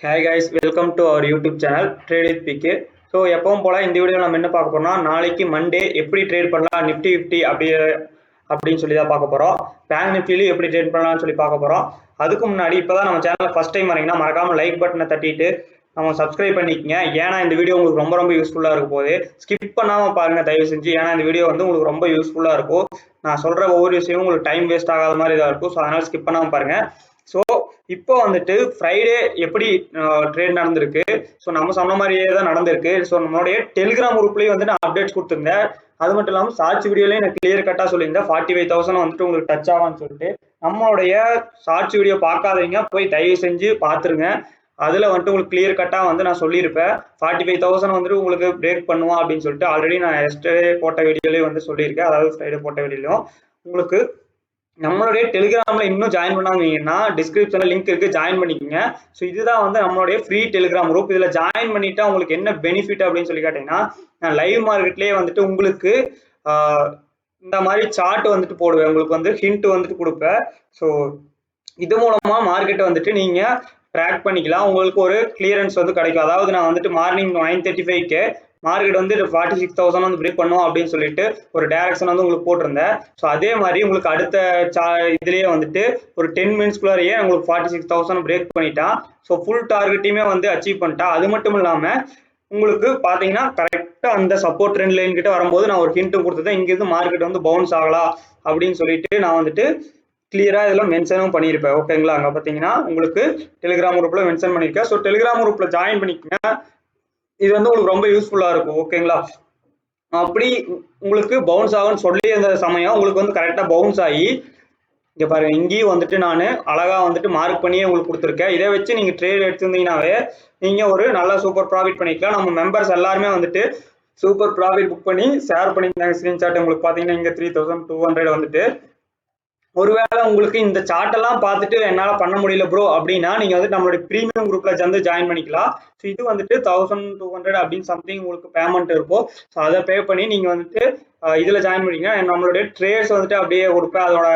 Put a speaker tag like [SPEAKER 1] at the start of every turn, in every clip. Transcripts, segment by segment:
[SPEAKER 1] Hi guys, welcome to our YouTube channel Trade with PK. So எப்பவும் போல இந்த வீடியோல நம்ம என்ன பார்க்க போறோம்னா நாளைக்கு மண்டே எப்படி ட்ரேட் பண்ணலாம் நிஃப்டி 50 அப்படின்னு சொல்லி தான் பார்க்க போறோம். பேங்க் நிஃப்டில எப்படி ட்ரேட் பண்ணலாம்னு சொல்லி பார்க்க போறோம். அதுக்கு முன்னாடி இப்பதான் நம்ம சேனலை ஃபர்ஸ்ட் டைம் வரீங்கன்னா மறக்காம லைக் பட்டனை தட்டிட்டு நம்ம சப்ஸ்கிரைப் பண்ணிக்கங்க. ஏன்னா இந்த வீடியோ உங்களுக்கு ரொம்ப யூஸ்ஃபுல்லா இருக்கும் போது ஸ்கிப் பண்ணாம பாருங்க தயவு செஞ்சு. ஏன்னா இந்த வீடியோ வந்து உங்களுக்கு ரொம்ப யூஸ்ஃபுல்லா இருக்கும். நான் சொல்ற ஒவ்வொரு விஷயமும் உங்களுக்கு டைம் வேஸ்ட் ஆகாத மாதிரி தான் இருக்கும். ஸோ அதனால ஸ்கிப் பண்ணாம பாருங்க. ஸோ இப்போ வந்துட்டு ஃப்ரைடே எப்படி ட்ரேட் நடந்திருக்கு. ஸோ நம்ம சொன்ன மாதிரியே தான் நடந்திருக்கு. ஸோ நம்மளுடைய டெலிகிராம் குரூப்லேயும் வந்து நான் அப்டேட்ஸ் கொடுத்துருந்தேன். அது மட்டும் இல்லாமல் ஷார்ட்ஸ் வீடியோலையும் நான் கிளியர் கட்டாக சொல்லியிருந்தேன் 45,000 வந்துட்டு உங்களுக்கு டச் ஆகான்னு சொல்லிட்டு. நம்மளுடைய ஷார்ட்ஸ் வீடியோ பார்க்காதீங்க, போய் தயவு செஞ்சு பார்த்துருங்க. அதில் வந்துட்டு உங்களுக்கு கிளியர் கட்டாக வந்து நான் சொல்லியிருப்பேன் 45,000 வந்துட்டு உங்களுக்கு பிரேக் பண்ணுவோம் அப்படின்னு சொல்லிட்டு. ஆல்ரெடி நான் எஸ்டர்டே போட்ட வீடியோலேயும் வந்து சொல்லியிருக்கேன். அதாவது ஃப்ரைடே போட்ட வீடியோலையும் உங்களுக்கு நம்மளுடைய டெலிகிராம்ல இன்னும் ஜாயின் பண்ணாங்கன்னா டிஸ்கிரிப்ஷன்ல லிங்க் இருக்கு, ஜாயின் பண்ணிக்கோங்க. ஸோ இதுதான் வந்து நம்மளுடைய ஃப்ரீ டெலிகிராம் குரூப். இதுல ஜாயின் பண்ணிட்டா உங்களுக்கு என்ன பெனிஃபிட் அப்படின்னு சொல்லி கேட்டீங்கன்னா, நான் லைவ் மார்க்கெட்லயே வந்துட்டு உங்களுக்கு இந்த மாதிரி சார்ட் வந்துட்டு போடுவேன், உங்களுக்கு வந்து ஹிண்ட் வந்துட்டு கொடுப்பேன். ஸோ இது மூலமா மார்க்கெட்டை வந்துட்டு நீங்க ட்ராக் பண்ணிக்கலாம். உங்களுக்கு ஒரு கிளியரன்ஸ் வந்து கிடைக்கும். அதாவது நான் வந்துட்டு மார்னிங் 9:35க்கு மார்க்கெட் வந்து 46,000 வந்து பிரேக் பண்ணும் அப்படின்னு சொல்லிட்டு ஒரு டைரக்ஷன் வந்து உங்களுக்கு போட்டிருந்தேன். ஸோ அதே மாதிரி உங்களுக்கு அடுத்த இதுலேயே வந்துட்டு ஒரு 10 மினிட்ஸ்குள்ளாரையே உங்களுக்கு 46,000 பிரேக் பண்ணிட்டான். ஸோ ஃபுல் டார்கெட்டையுமே வந்து அச்சீவ் பண்ணிட்டான். அது மட்டும் இல்லாமல் உங்களுக்கு பார்த்தீங்கன்னா கரெக்டாக அந்த சப்போர்ட் ட்ரெண்ட் லைன் கிட்ட வரும்போது நான் ஒரு ஹிண்ட்டும் கொடுத்துருந்தேன். இங்கிருந்து மார்க்கெட் வந்து பவுன்ஸ் ஆகலாம் அப்படின்னு சொல்லிட்டு நான் வந்துட்டு கிளியராக இதில் மென்ஷனும் பண்ணியிருப்பேன். ஓகேங்களா? அங்கே பார்த்தீங்கன்னா உங்களுக்கு டெலிகிராம் குரூப்பில் மென்ஷன் பண்ணியிருக்கேன். ஸோ டெலிகிராம் குரூப்பில் ஜாயின் பண்ணிக்கங்க. இது வந்து உங்களுக்கு ரொம்ப யூஸ்ஃபுல்லா இருக்கும். ஓகேங்களா? அப்படி உங்களுக்கு பவுன்ஸ் ஆகும்னு சொல்லி அந்த சமயம் உங்களுக்கு வந்து கரெக்டா பவுன்ஸ் ஆகி இங்க பாருங்க, இங்கேயும் வந்துட்டு நான் அழகா வந்துட்டு மார்க் பண்ணியே உங்களுக்கு கொடுத்துருக்கேன். இதை வச்சு நீங்க ட்ரேட் எடுத்திருந்தீங்கன்னாவே நீங்க ஒரு நல்ல சூப்பர் ப்ராஃபிட் பண்ணிக்கலாம். நம்ம மெம்பர்ஸ் எல்லாருமே வந்துட்டு சூப்பர் ப்ராஃபிட் புக் பண்ணி ஷேர் பண்ணியிருந்தாங்க. ஸ்கிரீன்ஷாட் உங்களுக்கு பாத்தீங்கன்னா இங்க 3,200 வந்துட்டு. ஒருவேளை உங்களுக்கு இந்த சார்ட் எல்லாம் பார்த்துட்டு என்னால பண்ண முடியல ப்ரோ அப்படின்னா நீங்க வந்து நம்மளுடைய பிரீமியம் குரூப்ல வந்து ஜாயின் பண்ணிக்கலாம். ஸோ இது வந்துட்டு 1,200 அப்படின்னு சம்திங் உங்களுக்கு பேமெண்ட் இருக்கும். ஸோ அதை பே பண்ணி நீங்க வந்துட்டு இதுல ஜாயின் பண்ணிக்கலாம். நம்மளுடைய ட்ரேட்ஸ் வந்துட்டு அப்படியே கொடுப்பேன். அதோட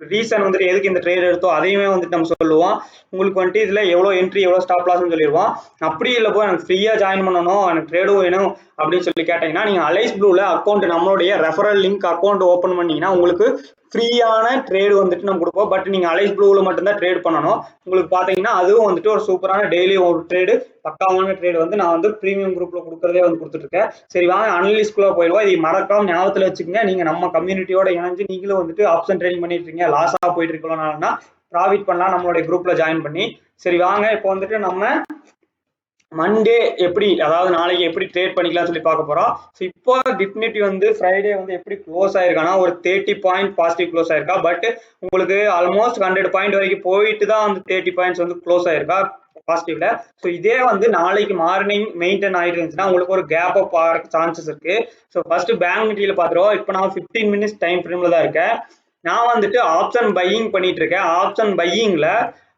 [SPEAKER 1] ரீசன் வந்துட்டு எதுக்கு இந்த ட்ரேட் எடுத்தோம் அதையுமே வந்துட்டு நம்ம சொல்லுவோம். உங்களுக்கு வந்துட்டு இதுல எவ்வளவு என்ட்ரி எவ்வளவு ஸ்டாப் லாஸ்ன்னு சொல்லிடுவோம். அப்படி இல்லை போய் எனக்கு ஃப்ரீயா ஜாயின் பண்ணணும், எனக்கு ட்ரேடும் வேணும் அப்படின்னு சொல்லி கேட்டீங்கன்னா நீங்க அலைஸ் ப்ளூல அக்கௌண்ட் நம்மளுடைய ரெஃபரல் லிங்க் அக்கௌண்ட் ஓப்பன் பண்ணீங்கன்னா உங்களுக்கு ஃப்ரீயான ட்ரேடு வந்துட்டு நம்ம கொடுப்போம். பட் நீங்க அலைஸ் ப்ளூல மட்டும்தான் ட்ரேட் பண்ணணும். உங்களுக்கு பாத்தீங்கன்னா அதுவும் வந்துட்டு ஒரு சூப்பரான டெய்லி ஒரு ட்ரேடு, பக்காவான ட்ரேடு வந்து நான் வந்து பிரீமியம் குரூப்ல கொடுக்கறதே வந்து கொடுத்துட்டு இருக்கேன். சரி வாங்க அனலிஸ்ட்குள்ள போயிடுவோம். இது மறக்காம ஞாபகத்துல வச்சுக்கோங்க. நீங்க நம்ம கம்யூனிட்டியோட இணைஞ்சு நீங்களும் வந்துட்டு ஆப்ஷன் ட்ரேடிங் பண்ணிட்டு இருக்கீங்க, லாஸா போயிட்டு இருக்கலாம்னா ப்ராஃபிட் பண்ணலாம் நம்மளுடைய குரூப்ல ஜாயின் பண்ணி. சரி வாங்க இப்போ வந்துட்டு நம்ம மண்டே எப்படி, அதாவது நாளைக்கு எப்படி ட்ரேட் பண்ணிக்கலாம் சொல்லி பார்க்க போறோம். ஸோ இப்போ நிஃப்டி வந்து ஃப்ரைடே வந்து எப்படி க்ளோஸ் ஆயிருக்கானா ஒரு 30 பாயிண்ட் பாசிட்டிவ் க்ளோஸ் ஆயிருக்கா. பட் உங்களுக்கு ஆல்மோஸ்ட் 100 பாயிண்ட் வரைக்கும் போயிட்டு தான் வந்து 30 பாயிண்ட்ஸ் வந்து க்ளோஸ் ஆயிருக்கா பாசிட்டிவ்ல. ஸோ இதே வந்து நாளைக்கு மார்னிங் மெயின்டைன் ஆயிட்டு இருந்துச்சுன்னா உங்களுக்கு ஒரு கேப் அப் ஆகிறதுக்கு சான்சஸ் இருக்கு. ஸோ ஃபர்ஸ்ட் பேங்க் நிஃப்டியில பாத்துருவோம். இப்போ நான் 15 மினிட்ஸ் டைம் ஃப்ரேம்ல தான் இருக்கேன். நான் வந்துட்டு ஆப்ஷன் பையிங் பண்ணிட்டு இருக்கேன். ஆப்ஷன் பையிங்ல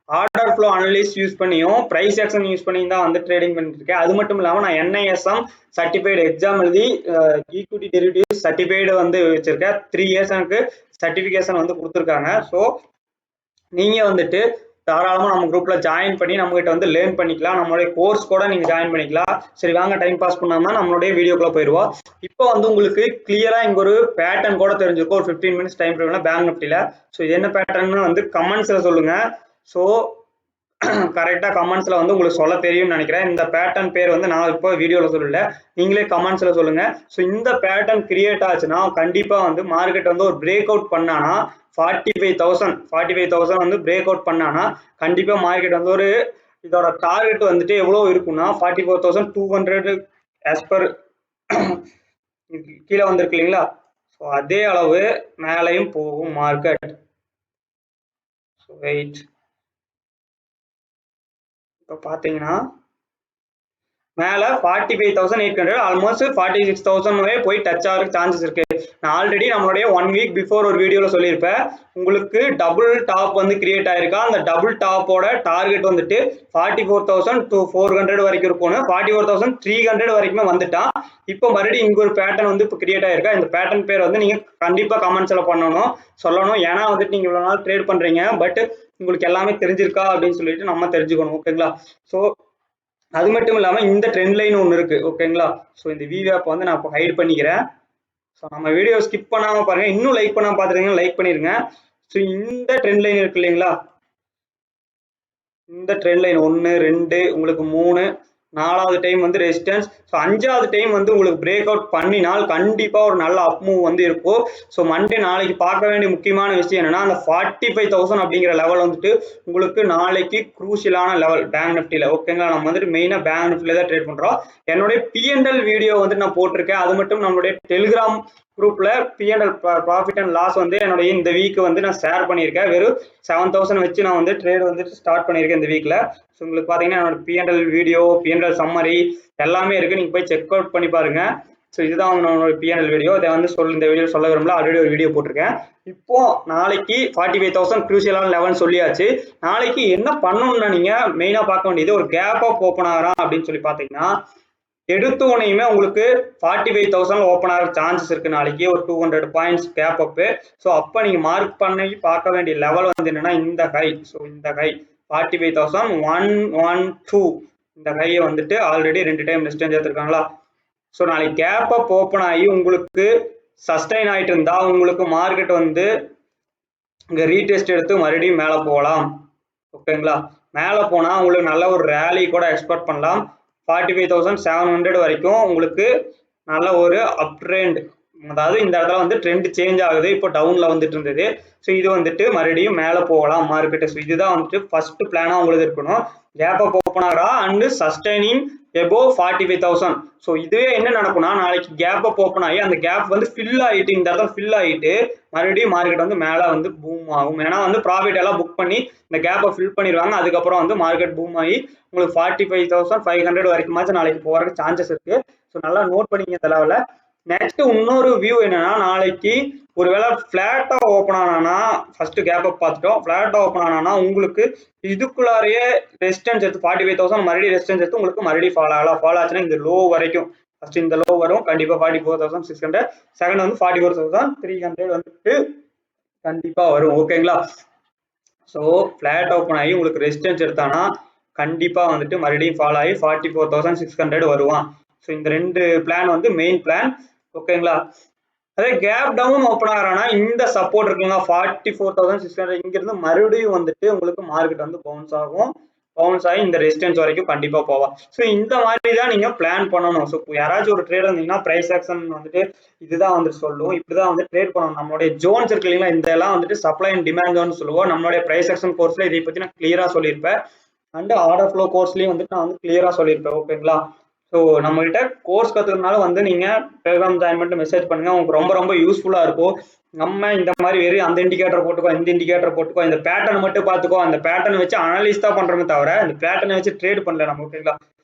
[SPEAKER 1] ஆர்டர் ஃப்ளோ அனலிஸ்ட் யூஸ் பண்ணியும் பிரைஸ் ஆக்ஷன் யூஸ் பண்ணி தான் வந்து ட்ரேடிங் பண்ணிட்டு இருக்கேன். அது மட்டும் இல்லாமல் நான் NISM சர்டிஃபைடு எக்ஸாம் எழுதி ஈக்விட்டி டெரிவேட்டிவ்ஸ் சர்டிஃபைடு வந்து வச்சிருக்கேன். 3 இயர்ஸ் எனக்கு சர்டிஃபிகேஷன் வந்து கொடுத்துருக்காங்க. ஸோ நீங்க வந்துட்டு தாராளமாக நம்ம குரூப்ல ஜாயின் பண்ணி நம்ம கிட்ட வந்து லேர்ன் பண்ணிக்கலாம். நம்மளுடைய கோர்ஸ் கூட நீங்க ஜாயின் பண்ணிக்கலாம். சரி வாங்க டைம் பாஸ் பண்ணாம நம்மளுடைய வீடியோக்குள்ள போயிடுவோம். இப்போ வந்து உங்களுக்கு கிளியரா இங்க ஒரு பேட்டர்ன் கூட தெரிஞ்சிருக்கும் ஒரு 15 மினிட்ஸ் டைம் ஃப்ரேம்ல பேங்க் நிஃப்டில. ஸோ இது என்ன பேட்டர்ன்னு வந்து கமெண்ட்ஸ்ல சொல்லுங்க. ஸோ கரெக்டாக கமெண்ட்ஸ்ல வந்து உங்களுக்கு சொல்ல தெரியும்னு நினைக்கிறேன். இந்த பேட்டர்ன் பேர் வந்து நான் இப்போ வீடியோவில் சொல்லல, நீங்களே கமெண்ட்ஸ்ல சொல்லுங்க. ஸோ இந்த பேட்டர்ன் கிரியேட் ஆச்சுன்னா கண்டிப்பா வந்து மார்க்கெட் வந்து ஒரு பிரேக் அவுட் பண்ணானா 45,000 வந்து பிரேக் அவுட் பண்ணானா கண்டிப்பா மார்க்கெட் வந்து ஒரு இதோட டார்கெட் வந்துட்டு எவ்வளவு இருக்குன்னா 44,200 as per கீழே வந்திருக்கு இல்லைங்களா? ஸோ அதே அளவு மேலையும் போகும் மார்க்கெட். ஸோ வெயிட், இப்போ பார்த்தீங்கன்னா மேலே 45,800 ஆல்மோஸ்ட் 46,000 போய் டச் ஆகிறதுக்கு சான்சஸ் இருக்கு. நான் ஆல்ரெடி நம்மளுடைய 1 வீக் பிஃபோர் ஒரு வீடியோவில் சொல்லியிருப்பேன். உங்களுக்கு டபுள் டாப் வந்து கிரியேட் ஆயிருக்கா. அந்த டபுள் டாப்போட டார்கெட் வந்துட்டு 44,400 வரைக்கும் இருக்கும்னு 44,300 வரைக்குமே வந்துட்டான். இப்போ மறுபடியும் இங்க ஒரு பேட்டர்ன் வந்து இப்போ கிரியேட் ஆயிருக்கா. இந்த பேட்டர்ன் பேர் வந்து நீங்க கண்டிப்பா கமெண்ட்ஸ்ல சொல்லணும். ஏன்னா வந்துட்டு நீங்க இவ்வளவு நாள் ட்ரேட் பண்றீங்க, பட் உங்களுக்கு எல்லாமே தெரிஞ்சிருக்கா அப்படின்னு சொல்லிட்டு நம்ம தெரிஞ்சுக்கணும். ஓகேங்களா? ஸோ அது மட்டும் இல்லாம இந்த ட்ரெண்ட் லைன் ஒன்று இருக்கு. ஓகேங்களா? ஸோ இந்த விவேப் வந்து நான் இப்போ ஹைட் பண்ணிக்கிறேன். ஸோ நம்ம வீடியோ ஸ்கிப் பண்ணாம பாருங்க. இன்னும் லைக் பண்ணாம பார்த்துருக்கீங்கன்னா லைக் பண்ணிருங்க. ஸோ இந்த ட்ரெண்ட் லைன் இருக்கு இல்லைங்களா? இந்த ட்ரெண்ட் லைன் 1 2 உங்களுக்கு 3 4வது டைம் வந்து ரெசிஸ்டன்ஸ். ஸோ 5வது டைம் வந்து உங்களுக்கு பிரேக் அவுட் பண்ணினால் கண்டிப்பா ஒரு நல்ல அப் மூவ் வந்து இருக்கும். ஸோ மண்டே நாளைக்கு பார்க்க வேண்டிய முக்கியமான விஷயம் என்னன்னா அந்த 45,000 அப்படிங்கிற லெவல் வந்துட்டு உங்களுக்கு நாளைக்கு குரூஷியலான லெவல் பேங்க் நிஃப்டியில். ஓகேங்களா? நம்ம வந்துட்டு மெயினாக பேங்க் நிஃப்டியில் தான் ட்ரேட் பண்றோம். என்னுடைய P&L வீடியோ வந்து நான் போட்டிருக்கேன். அது மட்டும் நம்மளுடைய டெலிகிராம் குரூப்ல P&L ப்ராஃபிட் அண்ட் லாஸ் வந்து என்னுடைய இந்த வீக் வந்து நான் ஷேர் பண்ணியிருக்கேன். வெறும் 7,000 வச்சு நான் வந்து ட்ரேட் வந்து ஸ்டார்ட் பண்ணியிருக்கேன் இந்த வீக்ல. ஸோ உங்களுக்கு பார்த்தீங்கன்னா என்னோட P&L வீடியோ, P&L சம்மரி எல்லாமே இருக்கு. நீங்க போய் செக் அவுட் பண்ணி பாருங்க. ஸோ இதுதான் நம்மளோட P&L வீடியோ. இதை வந்து இந்த வீடியோ சொல்ல விரும்பல, ஆல்ரெடி ஒரு வீடியோ போட்டிருக்கேன். இப்போ நாளைக்கு 45,000 குரூஷியலான லெவல் சொல்லியாச்சு. நாளைக்கு என்ன பண்ணணும்னா நீங்க மெயினா பார்க்க வேண்டியது ஒரு கேப் அப் ஓப்பன் ஆகிறான் அப்படின்னு சொல்லி பார்த்தீங்கன்னா எடுத்த உடனேயுமே உங்களுக்கு 45,000 ஓப்பன் ஆகிற சான்சஸ் இருக்கு. நாளைக்கு ஒரு 200 பாயிண்ட்ஸ் கேப் அப். ஸோ அப்போ நீங்க மார்க் பண்ணி பார்க்க வேண்டிய லெவல் வந்து என்னன்னா இந்த ஹை. ஸோ இந்த ஹை 45,112 இந்த கையை வந்துட்டு ஆல்ரெடி 2 டைம் ரெசிஸ்டன்ஸ் எடுத்திருக்காங்களா? ஸோ நாளைக்கு கேப் அப் ஓப்பன் ஆகி உங்களுக்கு சஸ்டைன் ஆயிட்டு இருந்தா உங்களுக்கு மார்க்கெட் வந்து இங்க ரீடெஸ்ட் எடுத்து மறுபடியும் மேலே போகலாம். ஓகேங்களா? மேலே போனா உங்களுக்கு நல்ல ஒரு ரேலி கூட எக்ஸ்பெக்ட் பண்ணலாம். 45,700 வரைக்கும் உங்களுக்கு நல்ல ஒரு அப் ட்ரெண்ட், அதாவது இந்த இடத்துல வந்து ட்ரெண்ட் சேஞ்ச் ஆகுது. இப்போ டவுன்ல வந்துட்டு இருந்தது. ஸோ இது வந்துட்டு மறுபடியும் மேலே போகலாம் மார்க்கெட்டு. ஸோ இதுதான் வந்துட்டு ஃபர்ஸ்ட் பிளானா உங்களுக்கு இருக்கணும். கேப் அப் ஓப்பன் ஆகிறா அண்ட் சஸ்டைனிங் எபோவ் 45,000. ஸோ இதுவே என்ன நடக்கும்னா நாளைக்கு கேப் அப் ஓப்பன் ஆகி அந்த கேப் வந்து ஃபில் ஆகிட்டு இந்த இடத்துல ஃபில் ஆகிட்டு மறுபடியும் மார்க்கெட் வந்து மேலே வந்து பூம் ஆகும். ஏன்னா வந்து ப்ராஃபிட் எல்லாம் புக் பண்ணி இந்த கேப்பை ஃபில் பண்ணிடுவாங்க. அதுக்கப்புறம் வந்து மார்க்கெட் பூம் ஆகி உங்களுக்கு 45,500 வரைக்குமாச்சும் நாளைக்கு போகிறதுக்கு சான்சஸ் இருக்கு. ஸோ நல்லா நோட் பண்ணிங்க இந்த லெவலில். நெக்ஸ்ட் இன்னொரு வியூ என்னன்னா நாளைக்கு ஒருவேளை பிளாட்டா ஓப்பன் ஆனானா, ஃபர்ஸ்ட் கேப் அப் பார்த்துட்டோம். பிளாட்டா ஓப்பன் ஆனானா உங்களுக்கு இதுக்குள்ளாரையே ரெசிஸ்டன்ஸ் எடுத்து 45,000 மறுபடியும் ரெசிஸ்டன்ஸ் எடுத்து உங்களுக்கு மறுபடியும் ஃபால் ஆகலாம். ஃபால் ஆச்சுன்னா இந்த லோ வரைக்கும் ஃபர்ஸ்ட் இந்த லோ வரும் கண்டிப்பா 44,600. செகண்ட் வந்து 44,300 வந்துட்டு கண்டிப்பா வரும். ஓகேங்களா? ஸோ பிளாட் ஓப்பன் ஆகி உங்களுக்கு ரெசிஸ்டன்ஸ் எடுத்தானா கண்டிப்பா வந்துட்டு மறுபடியும் ஃபால் ஆகி 44,600 வருவான். ஸோ இந்த ரெண்டு பிளான் வந்து மெயின் பிளான். ஓகேங்களா? அதே கேப் டவுன் ஓப்பன் ஆகிறானா இந்த சப்போர்ட் இருக்குங்க 44,600 இங்கிருந்து மறுபடியும் வந்துட்டு உங்களுக்கு மார்க்கெட் வந்து பவுன்ஸ் ஆகும். பவுன்ஸ் ஆகி இந்த ரெசிஸ்டன்ஸ் வரைக்கும் கண்டிப்பா போவான். ஸோ இந்த மாதிரி தான் நீங்க பிளான் பண்ணணும். ஸோ யாராச்சும் ஒரு ட்ரேடர் இருந்தீங்கன்னா பிரைஸ் ஆக்ஷன் வந்துட்டு இதுதான் வந்துட்டு சொல்லுவோம். இப்படிதான் வந்து ட்ரேட் பண்ணணும். நம்மளுடைய ஜோன்ஸ் இருக்கு இல்லைங்களா, இந்த எல்லாம் வந்துட்டு சப்ளை அண்ட் டிமாண்ட் ஜோன் சொல்லுவோம். நம்மளுடைய பிரைஸ் ஆக்ஷன் கோர்ஸ்ல இதை பத்தி நான் கிளியரா சொல்லியிருப்பேன். அண்ட் ஆர்டர் ஃப்ளோ கோர்ஸ்லயும் வந்துட்டு நான் வந்து கிளியரா சொல்லியிருப்பேன். ஓகேங்களா? ஸோ நம்மகிட்ட கோர்ஸ் கற்றுக்கிறதுனால வந்து நீங்கள் டெலிகிராம் ஜாயின் பண்ணிட்டு மெசேஜ் பண்ணுங்கள். உங்களுக்கு ரொம்ப ரொம்ப யூஸ்ஃபுல்லாக இருக்கும். நம்ம இந்த மாதிரி வெறும் அந்த இண்டிகேட்டர் போட்டுக்கோ, இந்த இண்டிகேட்டர் போட்டுக்கோ, இந்த பேட்டர்ன் மட்டும் பார்த்துக்கோ, அந்த பேட்டர்ன் வச்சு அனலைஸ் தான் பண்ணுறோமே தவிர இந்த பேட்டர்னை வச்சு ட்ரேட் பண்ணல நம்ம. ஓகேங்களா?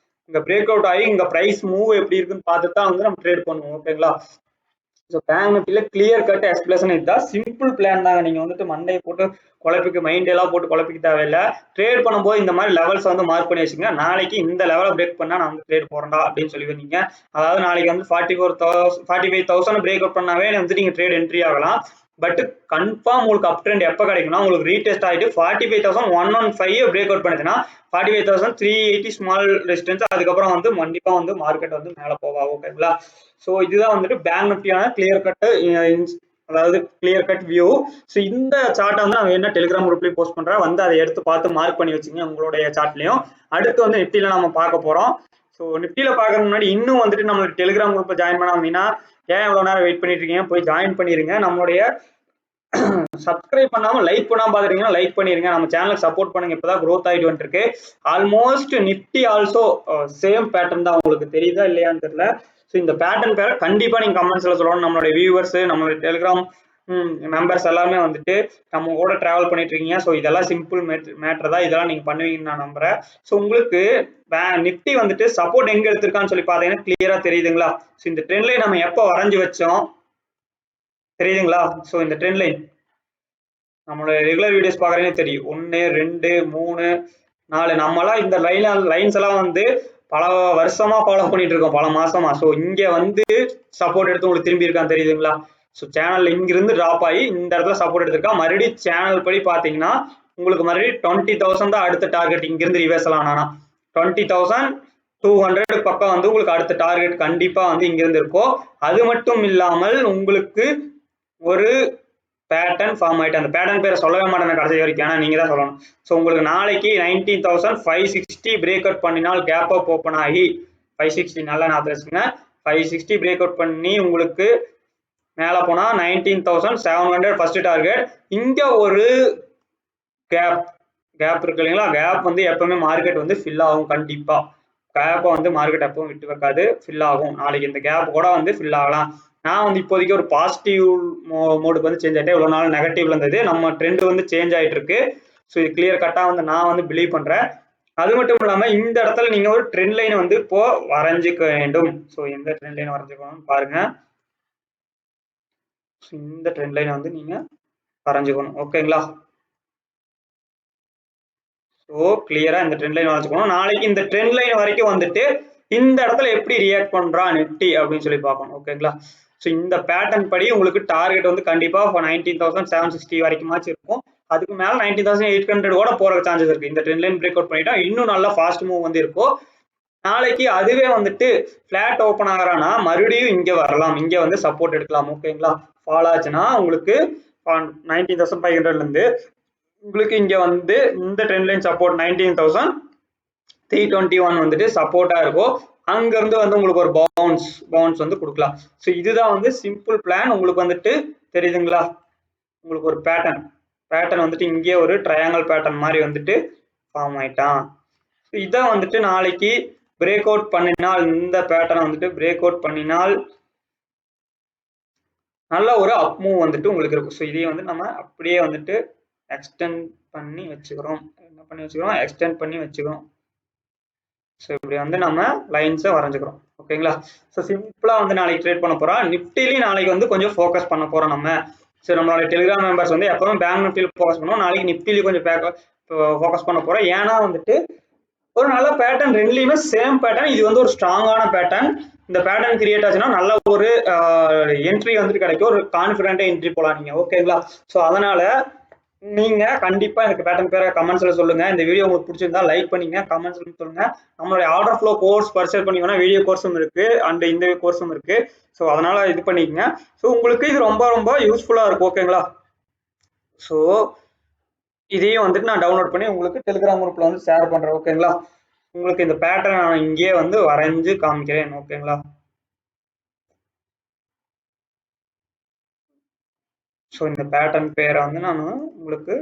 [SPEAKER 1] இங்கே பிரேக் அவுட் ஆகி இங்கே ப்ரைஸ் மூவ் எப்படி இருக்குன்னு பார்த்து தான் வந்து நம்ம ட்ரேட் பண்ணுவோம். ஓகேங்களா? ஸோ பேங்க் நிஃப்டியில் கிளியர் கட் எக்ஸ்பிளேஷன் இதுதான். சிம்பிள் பிளான் தாங்க. நீங்கள் வந்துட்டு மண்டே போட்டு குழப்பிக்கு மைண்ட் எல்லாம் போட்டு குழப்பிக்க தேவையில்லை. ட்ரேட் பண்ணும்போது இந்த மாதிரி லெவல்ஸ் வந்து மார்க் பண்ணி வச்சுங்க. நாளைக்கு இந்த லெவலை பிரேக் பண்ணா நான் வந்து ட்ரேட் போறேன்டா அப்படின்னு சொல்லிடுவீங்க. அதாவது நாளைக்கு வந்து 45,000 பிரேக் அவுட் பண்ணாவே வந்து நீங்க ட்ரேட் என்ட்ரி ஆகலாம். பட் கன்ஃபார்ம் உங்களுக்கு அப் ட்ரெண்ட் எப்போ கிடைக்கும்னா உங்களுக்கு ரீடெஸ்ட் ஆகிட்டு 45,115 பிரேக் அவுட் பண்ணுதுன்னா 45,380 ஸ்மால் ரெசிஸ்டன்ஸ். அதுக்கப்புறம் வந்து கண்டிப்பா வந்து மார்க்கெட் வந்து மேலே போவா. ஓகேங்களா? ஸோ இதுதான் வந்துட்டு பேங்க் நிஃப்டியான கிளியர் கட், அதாவது கிளியர் கட் வியூ. ஸோ இந்த சார்ட்டை வந்து நான் என்ன டெலிகிராம் குரூப்லயும் போஸ்ட் பண்றேன். வந்து அதை எடுத்து பார்த்து மார்க் பண்ணி வச்சுங்க உங்களுடைய சார்ட்லயும். அடுத்து வந்து நிஃப்டியில நம்ம பார்க்க போறோம். ஸோ நிஃப்டியில பார்க்கறதுக்கு முன்னாடி இன்னும் வந்துட்டு நம்மளுக்கு டெலிகிராம் குரூப்பை ஜாயின் பண்ண அப்படின்னா ஏன் இவ்வளவு நேரம் வெயிட் பண்ணிட்டு இருக்கீங்க, போய் ஜாயின் பண்ணிருங்க. நம்மளுடைய சப்ஸ்கிரைப் பண்ணாம லைக் பண்ணாம பாக்குறீங்கன்னா லைக் பண்ணிருங்க. நம்ம சேனலுக்கு சப்போர்ட் பண்ணுங்க. இப்பதான் growth ஆயிட்டு வந்துருக்கு. Almost Nifty also same pattern தான். உங்களுக்கு தெரியுதா இல்லையான்னு தெரியல. ஸோ இந்த பேட்டர்ன் பேரை கண்டிப்பா நீங்க கமெண்ட்ஸ்ல சொல்லணும். நம்மளுடைய வியூவர்ஸ், நம்மளுடைய டெலிகிராம் மெம்பர்ஸ் எல்லாமே வந்துட்டு நம்ம கூட டிராவல் பண்ணிட்டு இருக்கீங்க. ஸோ இதெல்லாம் சிம்பிள் மேட்டர் தான். இதெல்லாம் நீங்க பண்ணுவீங்கன்னு நான் நம்புறேன். ஸோ உங்களுக்கு நிஃப்டி வந்துட்டு சப்போர்ட் எங்க எடுத்திருக்கான்னு சொல்லி பாத்தீங்கன்னா கிளியரா தெரியுதுங்களா? ஸோ இந்த ட்ரெண்ட் லைன் நம்ம எப்போ வரைஞ்சு வச்சோம் தெரியுதுங்களா? ஸோ இந்த ட்ரெண்ட் லைன் நம்மளோட ரெகுலர் வீடியோஸ் பாக்குறீங்க தெரியும். 1 2 3 4 நம்மளாம் இந்த லைன்ஸ் எல்லாம் வந்து பல வருஷமா ஃபாலோ பண்ணிட்டு இருக்கோம், பல மாசமா. ஸோ இங்க வந்து சப்போர்ட் எடுத்து உங்களுக்கு திரும்பி இருக்கான்னு தெரியுதுங்களா? ஸோ சேனல் இங்கிருந்து டிராப் ஆகி இந்த இடத்துல சப்போர்ட் எடுத்திருக்கா. மறுபடியும் சேனல் படி பாத்தீங்கன்னா உங்களுக்கு மறுபடியும் 20,000 தான் அடுத்த டார்கெட். இங்கிருந்து ரிவர்சல் ஆனா 20,200 பக்கம் வந்து உங்களுக்கு அடுத்த டார்கெட் கண்டிப்பா வந்து இங்கிருந்து இருக்கும். அது மட்டும் இல்லாமல் உங்களுக்கு ஒரு பேட்டர்ன் ஃபார்ம் ஆயிட்டு, அந்த பேட்டர்ன் பேரை சொல்லவே மாட்டேன் கடைசி வரைக்கும், ஏன்னா நீங்க தான் சொல்லணும். ஸோ உங்களுக்கு நாளைக்கு 19,560 பிரேக் அவுட் பண்ணினால் கேப் அப் ஓப்பன் ஆகி 560 நல்லா ஞாபகம் வச்சுங்க, 560 பிரேக் அவுட் பண்ணி உங்களுக்கு மேல போனா 19,700 ஃபர்ஸ்ட் டார்கெட். இங்க ஒரு கேப் இருக்கு இல்லைங்களா, கேப் வந்து எப்பவுமே மார்க்கெட் வந்து ஃபில் ஆகும். கண்டிப்பா கேப்பை வந்து மார்க்கெட் எப்பவும் விட்டு வைக்காது, ஃபில் ஆகும். நாளைக்கு இந்த கேப் கூட வந்து ஃபில் ஆகலாம். நான் வந்து இப்போதைக்கு ஒரு பாசிட்டிவ் மோடுக்கு வந்து சேஞ்ச் ஆயிட்டேன். இவ்வளவு நாள் நெகட்டிவ்ல இருந்தது, நம்ம ட்ரெண்ட் வந்து சேஞ்ச் ஆயிட்டு இருக்கு. ஸோ இது கிளியர் கட்டா வந்து நான் வந்து பிலீவ் பண்றேன். அது மட்டும் இல்லாம இந்த இடத்துல நீங்க ஒரு ட்ரெண்ட் லைன் வந்து இப்போ வரைஞ்சிக்க வேண்டும். ஸோ எந்த ட்ரெண்ட் லைன் வரைஞ்சிக்கணும் பாருங்க. இந்த ட்ரெண்ட் லைன் வந்து நீங்க வரைஞ்சிக்கணும். ஓகேங்களா? ஸோ கிளியரா இந்த ட்ரெண்ட் லைன் வரைஞ்சிக்கணும். நாளைக்கு இந்த ட்ரெண்ட் லைன் வரைக்கும் வந்துட்டு இந்த இடத்துல எப்படி ரியாக்ட் பண்றா நிஃப்டி அப்படின்னு சொல்லி பார்க்கணும். ஓகேங்களா? ஸோ இந்த பேட்டர்ன் படி உங்களுக்கு டார்கெட் வந்து கண்டிப்பா 19,760 வரைக்குமாச்சும் இருக்கும். அதுக்கு மேல 19,800 கூட போற சான்சஸ் இருக்கு. இந்த ட்ரெண்ட் லைன் பிரேக் அவுட் பண்ணிட்டா இன்னும் நல்ல ஃபாஸ்ட் மூவ் வந்து இருக்கும். நாளைக்கு அதுவே வந்துட்டு பிளாட் ஓப்பன் ஆகிறானா மறுபடியும் இங்க வரலாம், இங்க வந்து சப்போர்ட் எடுக்கலாம். ஓகேங்களா? ஃபால் ஆச்சுன்னா உங்களுக்கு 19,500ல இருந்து உங்களுக்கு இங்க வந்து இந்த ட்ரெண்ட் லைன் சப்போர்ட் 19,321 வந்துட்டு சப்போர்ட்டா இருக்கும். அங்க இருந்து வந்து உங்களுக்கு ஒரு பவுன்ஸ் வந்து கொடுக்கலாம். ஸோ இதுதான் வந்து சிம்பிள் பிளான். உங்களுக்கு வந்துட்டு தெரியுதுங்களா? உங்களுக்கு ஒரு பேட்டர்ன் வந்துட்டு இங்கே ஒரு ட்ரையாங்கிள் பேட்டர்ன் மாதிரி வந்துட்டு ஃபார்ம் ஆயிட்டான். இதான் வந்துட்டு நாளைக்கு பிரேக் அவுட் பண்ணினால், இந்த பேட்டர்ன் வந்துட்டு பிரேக் அவுட் பண்ணினால் நல்ல ஒரு அப் மூவ் வந்துட்டு உங்களுக்கு இருக்கும். ஸோ இதையே வந்து நம்ம அப்படியே வந்துட்டு எக்ஸ்டெண்ட் பண்ணி வச்சுக்கிறோம். என்ன பண்ணி வச்சுக்கிறோம்? எக்ஸ்டெண்ட் பண்ணி வச்சுக்கிறோம். ஸோ இப்படி வந்து நம்ம லைன்ஸை வரைஞ்சிக்கிறோம். ஓகேங்களா? ஸோ சிம்பிளா வந்து நாளைக்கு ட்ரேட் பண்ண போறோம். நிஃப்டிலையும் நாளைக்கு வந்து கொஞ்சம் ஃபோக்கஸ் பண்ண போறோம் நம்ம. ஸோ நம்மளோட டெலிகிராம் மெம்பர்ஸ் வந்து எப்பவுமே பேங்க் நிஃப்டியில் ஃபோக்கஸ் பண்ணுவோம். நாளைக்கு நிஃப்டிலையும் கொஞ்சம் ஃபோக்கஸ் பண்ண போறோம். ஏன்னா வந்துட்டு ஒரு நல்ல பேட்டர்ன், ரெண்டுலையுமே சேம் பேட்டர்ன். இது வந்து ஒரு ஸ்ட்ராங்கான பேட்டர்ன். இந்த பேட்டர்ன் கிரியேட் ஆச்சுன்னா நல்ல ஒரு என்ட்ரி வந்துட்டு கிடைக்கும். ஒரு கான்ஃபிடென்ட்டா என்ட்ரி போலாம் நீங்க. ஓகேங்களா? ஸோ அதனால நீங்க கண்டிப்பா எனக்கு பேட்டர்ன் பேரை கமெண்ட்ஸ்ல சொல்லுங்க. இந்த வீடியோ உங்களுக்கு பிடிச்சிருந்தா லைக் பண்ணீங்க, கமெண்ட்ஸ்ல சொல்லுங்க. நம்மளுடைய ஆர்டர் ஃப்ளோ கோர்ஸ் பர்ச்சேஸ் பண்ணிக்கோன்னா வீடியோ கோர்ஸும் இருக்கு அண்ட் இந்த கோர்ஸும் இருக்கு. ஸோ அதனால இது பண்ணிக்கங்க. ஸோ உங்களுக்கு இது ரொம்ப ரொம்ப யூஸ்ஃபுல்லா இருக்கும். ஓகேங்களா? ஸோ இதையும் வந்துட்டு நான் டவுன்லோட் பண்ணி உங்களுக்கு டெலிகிராம் குரூப்ல வந்து ஷேர் பண்றேன். ஓகேங்களா? உங்களுக்கு இந்த பேட்டர்ன் நான் இங்கே வந்து வரைஞ்சு காமிக்கிறேன். ஓகேங்களா? ஸோ இந்த பேட்டர்ன் பேரை வந்து நான் உங்களுக்கு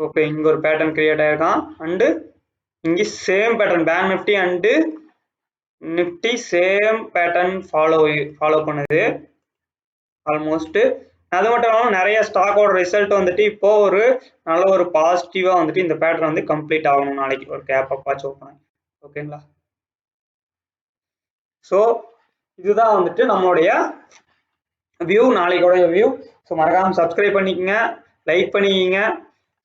[SPEAKER 1] ஓகே, இங்க ஒரு பேட்டர்ன் கிரியேட் ஆயிருக்கான். அண்டு இங்க same pattern bank Nifty and Nifty same pattern follow பண்ணுது ஆல்மோஸ்ட். அது மட்டும் இல்லாமல் நிறைய ஸ்டாக்கோட ரிசல்ட் வந்துட்டு இப்போ ஒரு நல்ல ஒரு பாசிட்டிவா வந்துட்டு இந்த பேட்டர்ன் வந்து கம்ப்ளீட் ஆகணும். நாளைக்கு ஒரு கேப் அப் ஆச்சு ஓப்பன். ஓகேங்களா? ஸோ இதுதான் வந்துட்டு நம்மளுடைய வியூ, நாளைக்கோட வியூ. ஸோ மறக்காம சப்ஸ்கிரைப் பண்ணிக்கங்க, லைக் பண்ணிக்கிங்க.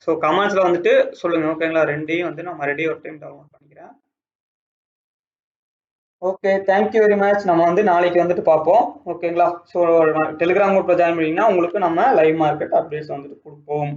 [SPEAKER 1] ஸோ கமெண்ட்ஸ்ல வந்துட்டு சொல்லுங்க. ஓகேங்களா? ரெண்டையும் வந்து நான் மறுபடியும் ஒரு டைம் டவுன்லோட் பண்ணிக்கிறேன். Okay, thank you very much. நம்ம வந்து நாளைக்கு வந்துட்டு பார்ப்போம். ஓகேங்களா? ஸோ டெலிகிராம் குரூப்ல ஜாயின் பண்ணிங்கன்னா உங்களுக்கு நம்ம லைவ் மார்க்கெட் அப்டேட்ஸ் வந்துட்டு கொடுப்போம்.